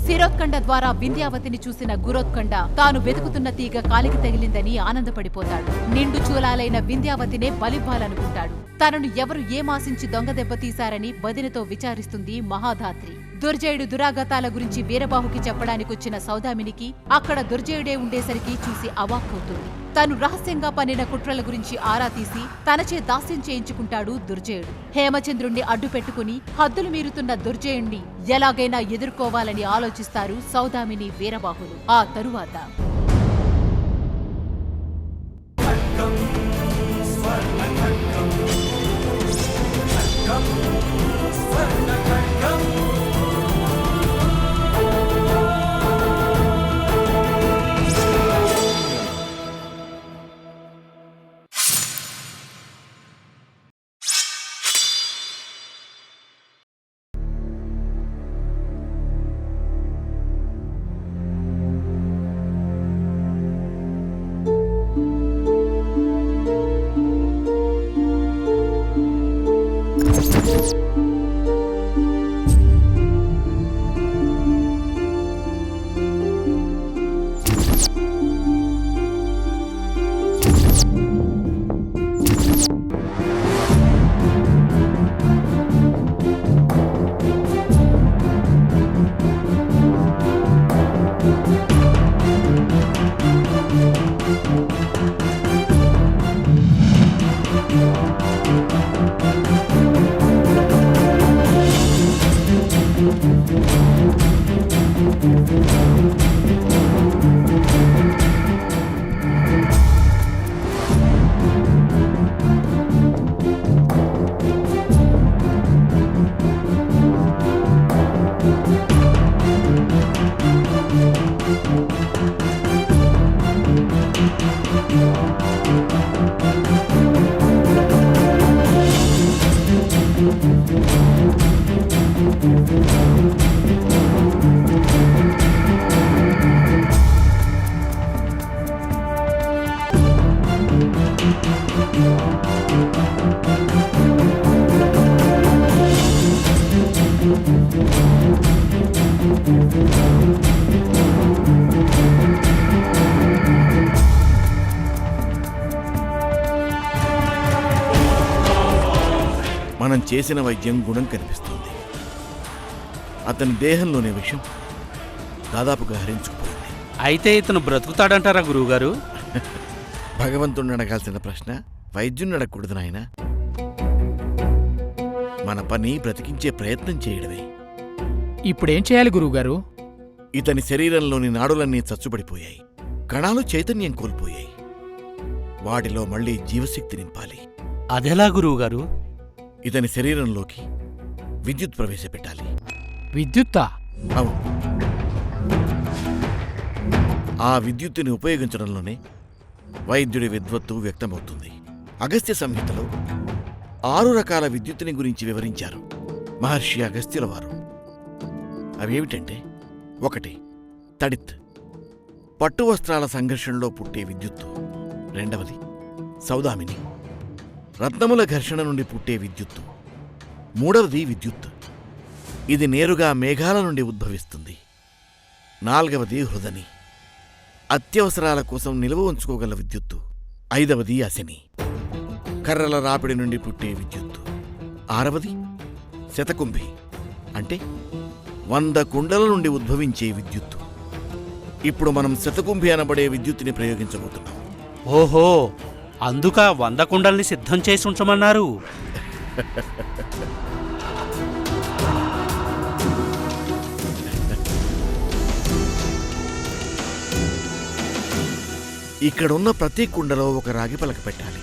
శిరోత్కండ ద్వారా వింధ్యావతిని చూసిన గురోత్కండ తాను వెతుకుతున్న తీగ కాలికి తగిలిందని ఆనందపడిపోతాడు. నిండు చూలాలైన వింధ్యావతినే బలివ్వాలనుకుంటాడు. తనను ఎవరు ఏమాశించి దొంగ దెబ్బతీశారని వదినతో విచారిస్తుంది మహాధాత్రి. దుర్జయుడు దురాగతాల గురించి వీరబాహుకి చెప్పడానికొచ్చిన సౌదామినికి అక్కడ దుర్జయుడే ఉండేసరికి చూసి అవాక్కవుతుంది. తను రహస్యంగా పన్నిన కుట్రల గురించి ఆరా తీసి తనచే దాస్యం చేయించుకుంటాడు దుర్జయుడు. హేమచంద్రుణ్ణి అడ్డుపెట్టుకుని హద్దులు మీరుతున్న దుర్జయుణ్ణి ఎలాగైనా ఎదుర్కోవాలని ఆలోచిస్తారు సౌదామిని వీరబాహులు. ఆ తరువాత మనం చేసిన వైద్యం గుణం కనిపిస్తుంది. అతని దేహంలోనే విషయం దాదాపుగా హరించుకుపోయింది. అయితే ఇతను బ్రతుకుతాడంటారా గురువుగారు? భగవంతుణ్ణి అడగాల్సిన ప్రశ్న వైద్యుని అడగకూడదు నాయన. మన పని బ్రతికించే ప్రయత్నం చేయడమే. ఇప్పుడేం చేయాలి గురువుగారు? ఇతని శరీరంలోని నాడులన్నీ చచ్చుబడిపోయాయి. కణాలు చైతన్యం కోల్పోయాయి. వాటిలో మళ్లీ జీవశక్తి నింపాలి. అదెలా గురువుగారు? ఇతని శరీరంలోకి విద్యుత్ ప్రవేశపెట్టాలి. విద్యుత్తా? అవును. ఆ విద్యుత్తుని ఉపయోగించడంలోనే వైద్యుడి విద్వత్తు వ్యక్తమవుతుంది. అగస్త్య సంహితలో 6 రకాల విద్యుత్తుని గురించి వివరించారు మహర్షి అగస్త్యుల వారు. అవేమిటంటే, 1 తడిత్, పట్టు వస్త్రాల సంఘర్షణలో పుట్టే విద్యుత్తు. 2 సౌదామిని, రత్నముల ఘర్షణ నుండి పుట్టే విద్యుత్తు. 3 విద్యుత్, ఇది నేరుగా మేఘాల నుండి ఉద్భవిస్తుంది. 4 హృదని, అత్యవసరాల కోసం నిల్వ ఉంచుకోగల విద్యుత్తు. 5 అశని, కర్రల రాపిడి నుండి పుట్టే విద్యుత్తు. 6 శతకుంభి, అంటే 100 కుండల నుండి ఉద్భవించే విద్యుత్తు. ఇప్పుడు మనం శతకుంభి అనబడే విద్యుత్తుని ప్రయోగించబోతున్నాం. ఓహో, అందుక 100 కుండల్ని సిద్ధం చేసి ఉంచమన్నారు. ఇక్కడున్న ప్రతి కుండలో ఒక రాగి పలక పెట్టాలి.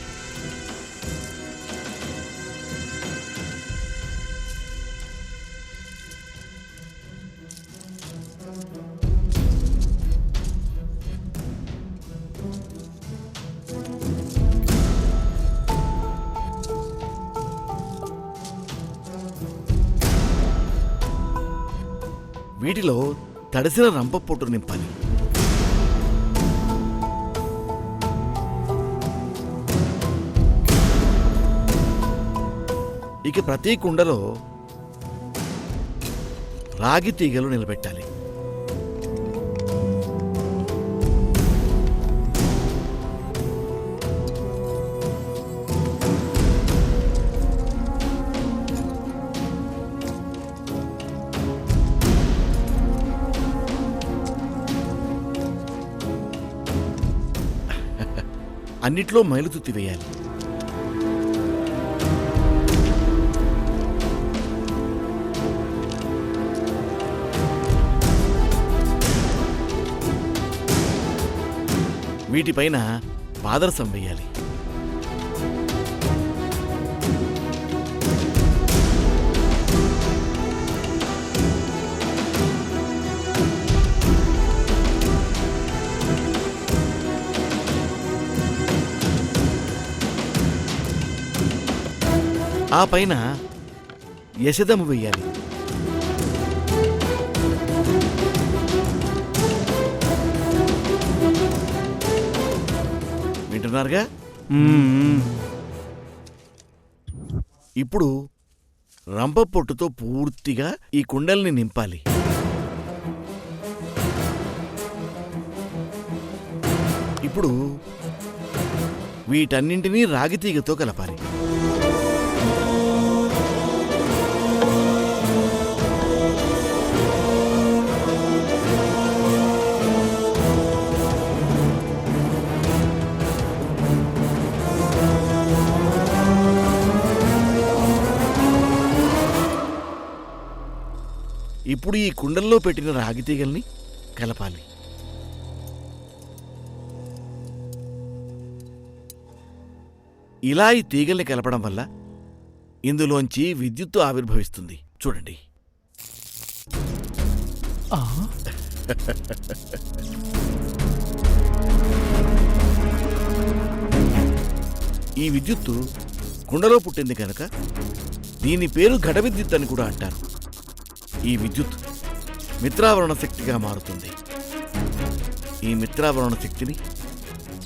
వీటిలో తడిసిన రంపపొట్టు నింపాలి. ఇక ప్రతి కుండలో రాగి తీగలు నిలబెట్టాలి. అన్నిట్లో మైలుతుత్తి వేయాలి. వీటిపైన పాదరసం వేయాలి. ఆ పైన యశదము వెయ్యాలి. వింటున్నారుగా? ఇప్పుడు రంప పొట్టుతో పూర్తిగా ఈ కుండల్ని నింపాలి. ఇప్పుడు వీటన్నింటినీ రాగితీగతో కలపాలి. ఇప్పుడు ఈ కుండల్లో పెట్టిన రాగి తీగల్ని కలపాలి. ఇలా ఈ తీగల్ని కలపడం వల్ల ఇందులోంచి విద్యుత్తు ఆవిర్భవిస్తుంది. చూడండి. ఆ, ఈ విద్యుత్తు కుండలో పుట్టింది కనుక దీని పేరు ఘట విద్యుత్ అని కూడా అంటారు. ఈ విద్యుత్ మిత్రావరణ శక్తిగా మారుతుంది. ఈ మిత్రావరణ శక్తిని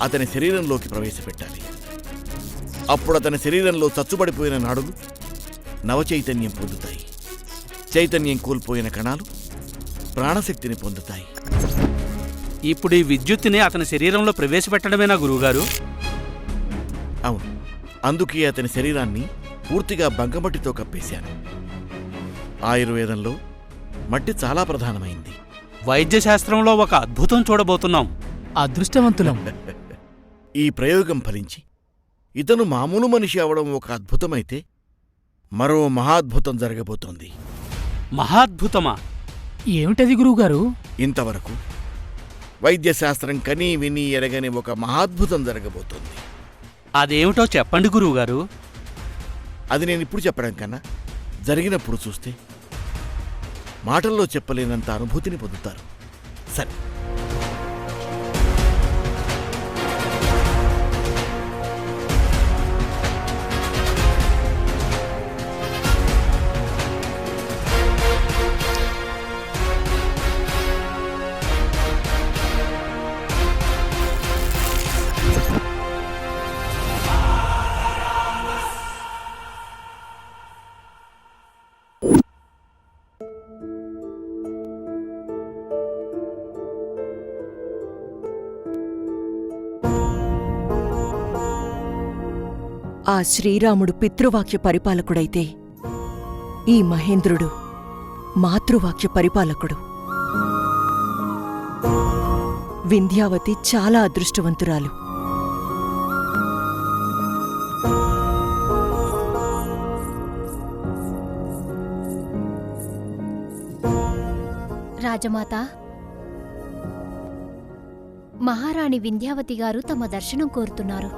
అతని శరీరంలోకి ప్రవేశపెట్టాలి. అప్పుడు అతని శరీరంలో చచ్చుబడిపోయిన నాడులు నవచైతన్యం పొందుతాయి. చైతన్యం కోల్పోయిన కణాలు ప్రాణశక్తిని పొందుతాయి. ఇప్పుడు ఈ విద్యుత్తుని అతని శరీరంలో ప్రవేశపెట్టడమేనా గురువుగారు? అవును, అందుకే అతని శరీరాన్ని పూర్తిగా బంకమట్టితో కప్పేశాను. ఆయుర్వేదంలో మట్టి చాలా ప్రధానమైంది. వైద్య శాస్త్రంలో ఒక అద్భుతం చూడబోతున్నాం. అదృష్టవంతులం. ఈ ప్రయోగం ఫలించి ఇతను మామూలు మనిషి అవడం ఒక అద్భుతమైతే మరో మహాద్భుతం జరగబోతోంది. మహాద్భుతమా? ఏమిటది గురువుగారు? ఇంతవరకు వైద్యశాస్త్రం కనీ విని ఎరగని ఒక మహాద్భుతం జరగబోతోంది. అదేమిటో చెప్పండి గురువుగారు. అది నేనిప్పుడు చెప్పడం కన్నా జరిగినప్పుడు చూస్తే మాటల్లో చెప్పలేనంత అనుభూతిని పొందుతారు. సరే, ఆ శ్రీరాముడు పితృవాక్య పరిపాలకుడైతే ఈ మహేంద్రుడు మాతృవాక్య పరిపాలకుడు. వింధ్యావతి చాలా అదృష్టవంతురాలు. రాజమాత, మహారాణి వింధ్యావతి గారు తమ దర్శనం కోరుతున్నారు.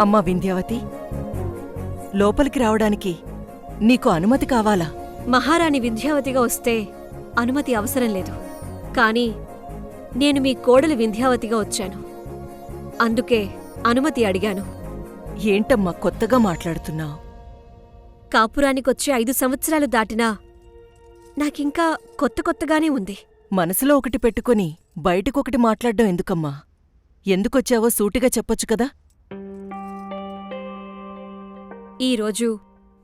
అమ్మా వింధ్యావతి, లోపలికి రావడానికి నీకు అనుమతి కావాలా? మహారాణి వింధ్యావతిగా వస్తే అనుమతి అవసరం లేదు. కానీ నేను మీ కోడలు వింధ్యావతిగా వచ్చాను, అందుకే అనుమతి అడిగాను. ఏంటమ్మా కొత్తగా మాట్లాడుతున్నావు? కాపురానికొచ్చి 5 సంవత్సరాలు దాటినా నాకింకా కొత్తగానే ఉంది. మనసులో ఒకటి పెట్టుకుని బయటకొకటి మాట్లాడ్డం ఎందుకమ్మా? ఎందుకొచ్చావో సూటిగా చెప్పొచ్చు కదా. ఈరోజు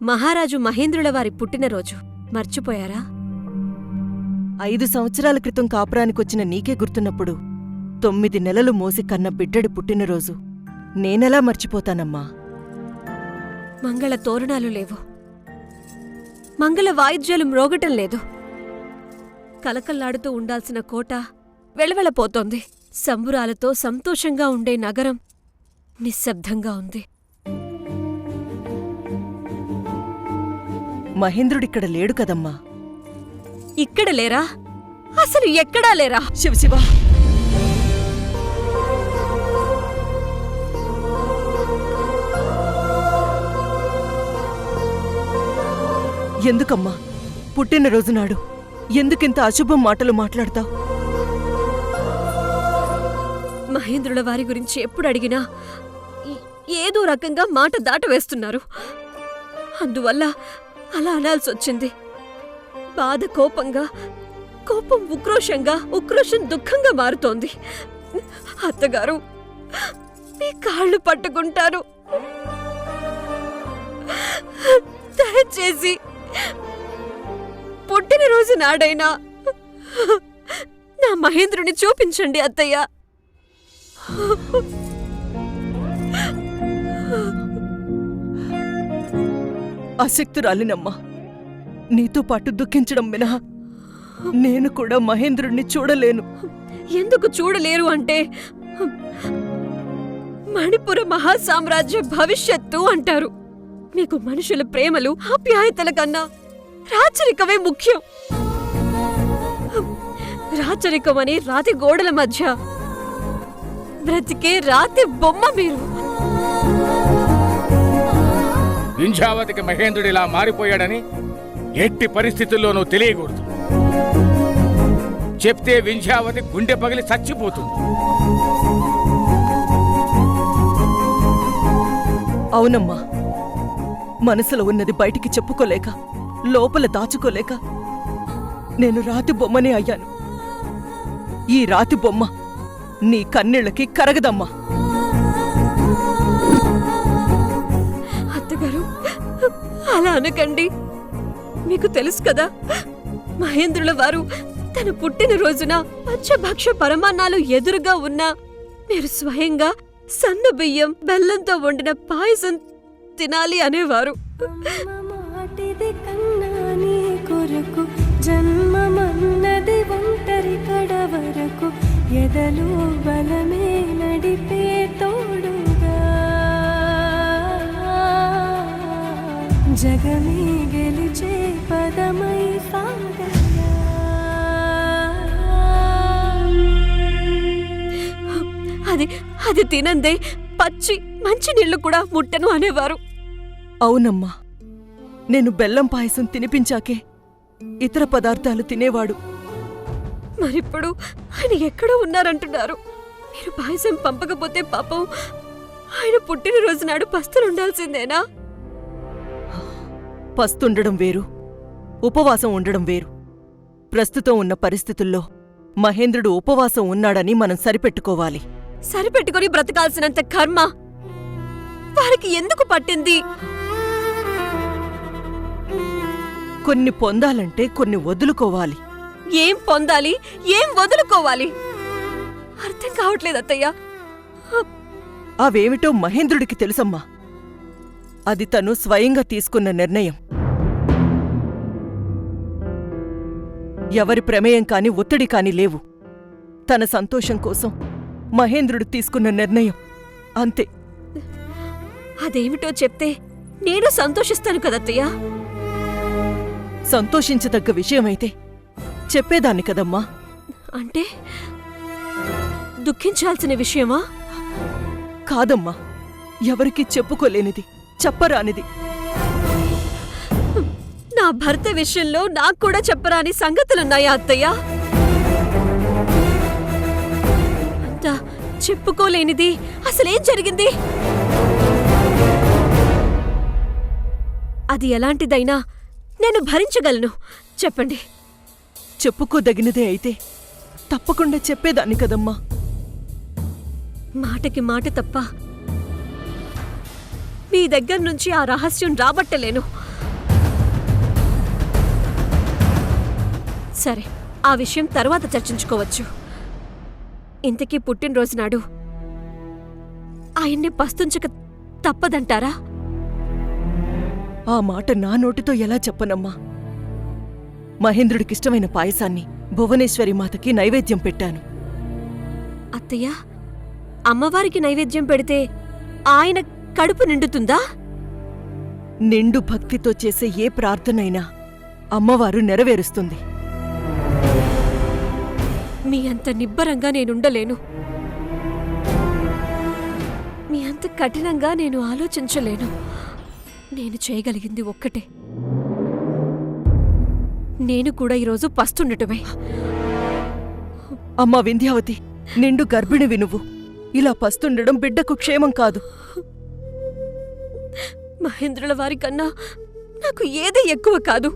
మహారాజు మహేంద్రుల వారి పుట్టినరోజు. మర్చిపోయారా? 5 సంవత్సరాల క్రితం కాపురానికొచ్చిన నీకే గుర్తున్నప్పుడు 9 నెలలు మోసి కన్న బిడ్డడి పుట్టినరోజు నేనెలా మర్చిపోతానమ్మా? మంగళ తోరణాలు లేవు, మంగళ వాయిద్యాలు మ్రోగటం లేదు. కలకల్లాడుతూ ఉండాల్సిన కోట వెళవెళపోతోంది. సంబురాలతో సంతోషంగా ఉండే నగరం నిశ్శబ్దంగా ఉంది. మహేంద్రుడిక్కడ లేడు కదమ్మా. ఇక్కడ లేరా? అసలు ఎక్కడా లేరా? శివశివ, ఎందుకమ్మా పుట్టినరోజు నాడు ఎందుకింత అశుభం మాటలు మాట్లాడతావు? మహేంద్రుల వారి గురించి ఎప్పుడు అడిగినా ఏదో రకంగా మాట దాటవేస్తున్నారు. అందువల్ల అలా అనాల్సొచ్చింది. బాధ కోపంగా, కోపం ఉక్రోషంగా, ఉక్రోషం దుఃఖంగా మారుతోంది. అత్తగారు, మీ కాళ్ళు పట్టుకుంటారు, దయచేసి పుట్టినరోజు నాడైనా నా మహేంద్రుని చూపించండి అత్తయ్య. అశక్తురాలినమ్మా. నీతో పాటు దుఃఖించడం మినహా నేను కూడా మహేంద్రుణ్ణి చూడలేను. ఎందుకు చూడలేరు అంటే, మణిపుర మహాసామ్రాజ్య భవిష్యత్తు అంటారు. మీకు మనుషుల ప్రేమలు ఆప్యాయతల కన్నా రాచరికమే ముఖ్యం. రాచరికమనే రాతి గోడల మధ్య బ్రతికే రాతి బొమ్మ మీరు. వింధ్యావతికి మహేంద్రుడిలా మారిపోయాడని ఎట్టి పరిస్థితుల్లోనూ తెలియకూడదు. చెప్తే వింధ్యావతి గుండె పగిలి చచ్చిపోతుంది. అవునమ్మా, మనసులో ఉన్నది బయటికి చెప్పుకోలేక, లోపల దాచుకోలేక నేను రాతి బొమ్మనే అయ్యాను. ఈ రాతి బొమ్మ నీ కన్నీళ్ళకి కరగదమ్మా. అత్తగారు, అలా అనకండి. మీకు తెలుసు కదా, మహేంద్రుల వారు తన పుట్టినరోజున పంచభక్ష పరమాన్నాలు ఎదురుగా ఉన్నా మీరు స్వయంగా సన్న బియ్యం బెల్లంతో వండిన పాయసం తినాలి అనేవారు. జన్మమన్నది ఒంటరి కడ వరకు ఎదలు బలమే నడిపే తోడుగా జగమే గెలిచే పదమై సాగగా. అది తినందే పచ్చి మంచినీళ్లు కూడా ముట్టను అనేవారు. అవునమ్మా, నేను బెల్లం పాయసం తినిపించాకే ఇతర పదార్థాలు తినేవాడు. మరిప్పుడు ఆయన ఎక్కడో ఉన్నారంటున్నారు. మీరు పాయసం పంపకపోతే పాపం ఆయన పుట్టినరోజు నాడు పస్తులుండాల్సిందేనా? పస్తుండడం వేరు, ఉపవాసం ఉండడం వేరు. ప్రస్తుతం ఉన్న పరిస్థితుల్లో మహేంద్రుడు ఉపవాసం ఉన్నాడని మనం సరిపెట్టుకోవాలి. సరిపెట్టుకుని బ్రతకాల్సినంత కర్మ వారికి ఎందుకు పట్టింది? కొన్ని పొందాలంటే కొన్ని వదులుకోవాలి. ఏం పొందాలి, ఏం వదులుకోవాలి అర్థం కావట్లేదు అత్తయ్య. అవేమిటో మహేంద్రుడికి తెలుసమ్మా. అది తను స్వయంగా తీసుకున్న నిర్ణయం. ఎవరి ప్రమేయం కాని ఒత్తిడి కాని లేవు. తన సంతోషం కోసం మహేంద్రుడు తీసుకున్న నిర్ణయం అంతే. అదేమిటో చెప్తే నేను సంతోషిస్తాను కదత్తయ్య. సంతోషించదగ్గ విషయమైతే చెప్పేదాన్ని కదమ్మా. అంటే దుఃఖించాల్సిన విషయమా? కాదమ్మా, ఎవరికీ చెప్పుకోలేనిది, చెప్పరానిది. నా భర్త విషయంలో నాకు కూడా చెప్పరాని సంగతులున్నాయా అత్తయ్య? అంతా చెప్పుకోలేనిది అసలేం జరిగింది? అది ఎలాంటిదైనా నేను భరించగలను. చెప్పండి. చెప్పుకోదగినదే అయితే తప్పకుండా చెప్పేదాన్ని కదమ్మా. మాటకి మాట తప్ప మీ దగ్గర నుంచి ఆ రహస్యం రాబట్టలేను. సరే, ఆ విషయం తర్వాత చర్చించుకోవచ్చు. ఇంతకీ పుట్టినరోజు నాడు ఆయన్ని పస్తుంచక తప్పదంటారా? ఆ మాట నా నోటితో ఎలా చెప్పనమ్మా? మహేంద్రుడికిష్టమైన పాయసాన్ని భువనేశ్వరి మాతకి నైవేద్యం పెట్టాను. అత్తయ్య, అమ్మవారికి నైవేద్యం పెడితే ఆయన కడుపు నిండుతుందా? నిండు భక్తితో చేసే ఏ ప్రార్థనైనా అమ్మవారు నెరవేరుస్తుంది. మీ అంత నిబ్బరంగా నేనుండలేను. మీ అంత కఠినంగా నేను ఆలోచించలేను. నేను చేయగలిగింది ఒక్కటే, నేను కూడా ఈరోజు పస్తుండటమే. అమ్మా వింధ్యావతి, నిండు గర్భిణివి నువ్వు. ఇలా పస్తుండడం బిడ్డకు క్షేమం కాదు. మహేంద్రుల వారి కన్నా నాకు ఏది ఎక్కువ కాదు.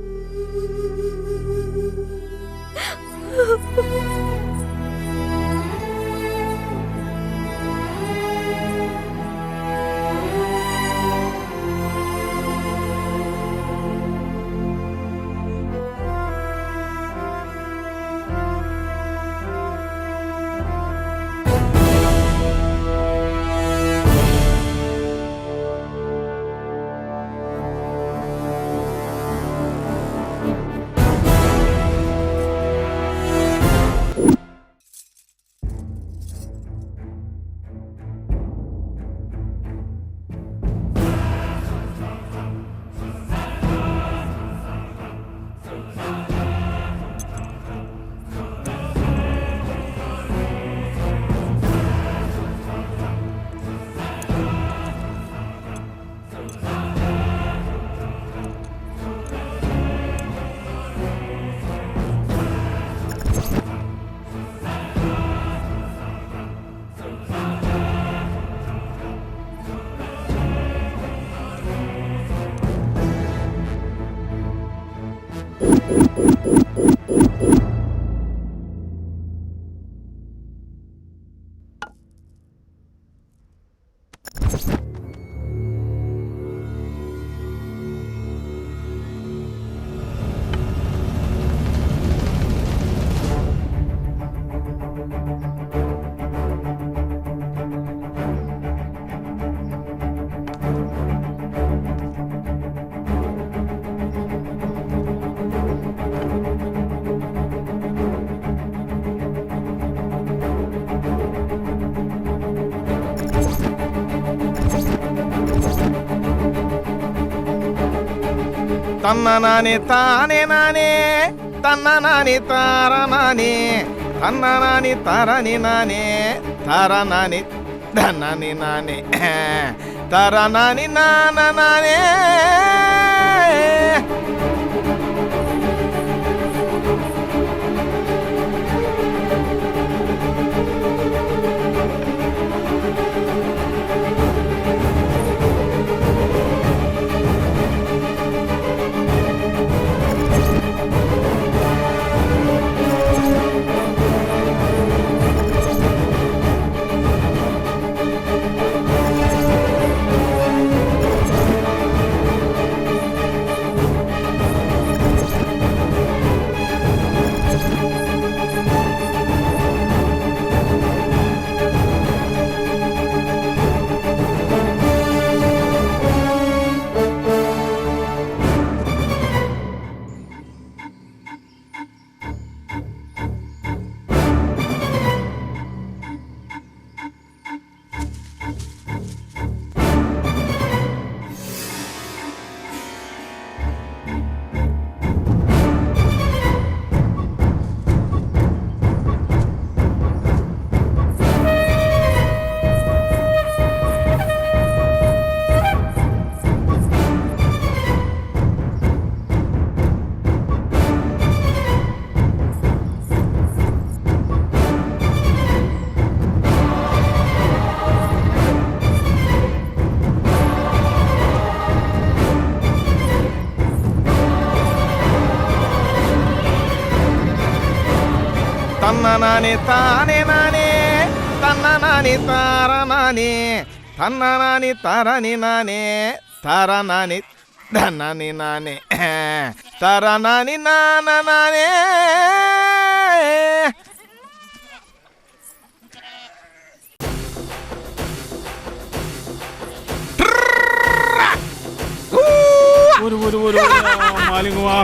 తన్న నాని తానే నానే తన్న నాని తార నాని తన్న నాని తరని నానే తర నాని ధనని నాని తర నాని నాన నానే. తన్న నాని తానే నానే తన్న నాని తార నాని తన్న నాని తరని నానే తర నాని నాని నానే తారా నాని నానే ఊరు ఊరు ఊరు మాలింగమా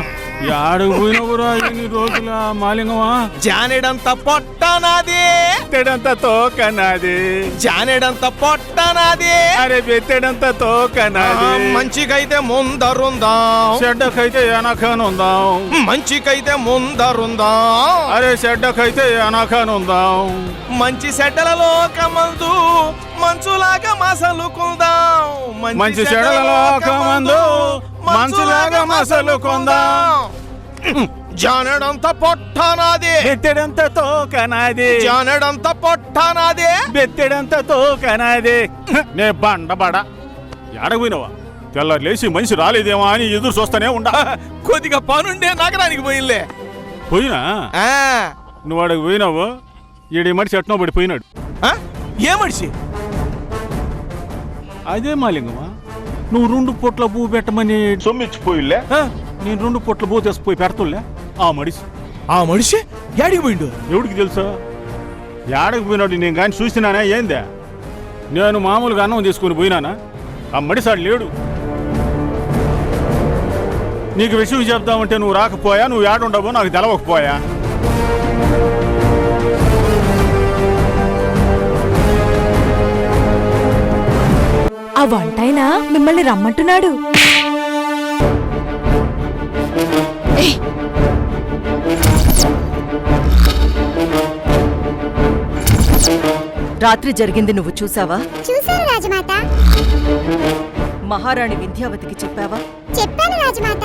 యాడకు పోయినవురా ఇన్ని రోజుల మాలింగమా జానెడంత పొట్ట నాది బెత్తెడంత తోక నాది జానెడంత పొట్ట నాది అరే బెత్తెడంత తోక నాది మంచికైతే ముందరుందాం చెడ్డకైతే వెనకనుందాం మంచికైతే ముందరుందాం అరే చెడ్డకైతే వెనకనుందాం మంచి చెడ్డల లోకమందు మంచులాగా మసలుకుందాం మంచి చెడల లోకమందు మంచులాగా మసలుకుందాం జానెడంత పొట్ట నాది బెత్తెడంత తోక నాది జానెడంత పొట్ట నాది బెత్తెడంత తోక నాది నే బండబడ ఎడపోయినవా తెల్లారు లేచి మనిషి రాలేదేమో అని ఎదురు చూస్తానే ఉండా కొద్దిగా పనుండే నగరానికి పోయిలే పోయినా నువ్వు అడిగి పోయినావు ఈడి మనిషి ఎట్నో పడి పోయినాడు ఏ మనిషి అదే మాలింగమా నువ్వు 2 పొట్ల పువ్వు పెట్టమని సొమ్మిచ్చిపోయిలే నేను 2 పొట్ల పువ్వు తెసిపోయి పెడతులే ఆ మనిషి యాడికి పోయిండు ఎవడికి తెలుసా ఏడకి పోయినాడు నేను కానీ చూసినానా ఏందా నేను మామూలుగా అన్నం తీసుకుని పోయినానా ఆ మడిసాడు లేడు నీకు విషయం చెప్దామంటే నువ్వు రాకపోయా నువ్వు ఏడుండవు నాకు తెలవకపోయా ఆ వంటైనా మిమ్మల్ని రమ్మంటున్నాడు. రాత్రి జరిగింది నువ్వు చూసావా? చూశాను రాజమాత. మహారాణి వింధ్యావతికి చెప్పావా? చెప్పాను రాజమాత.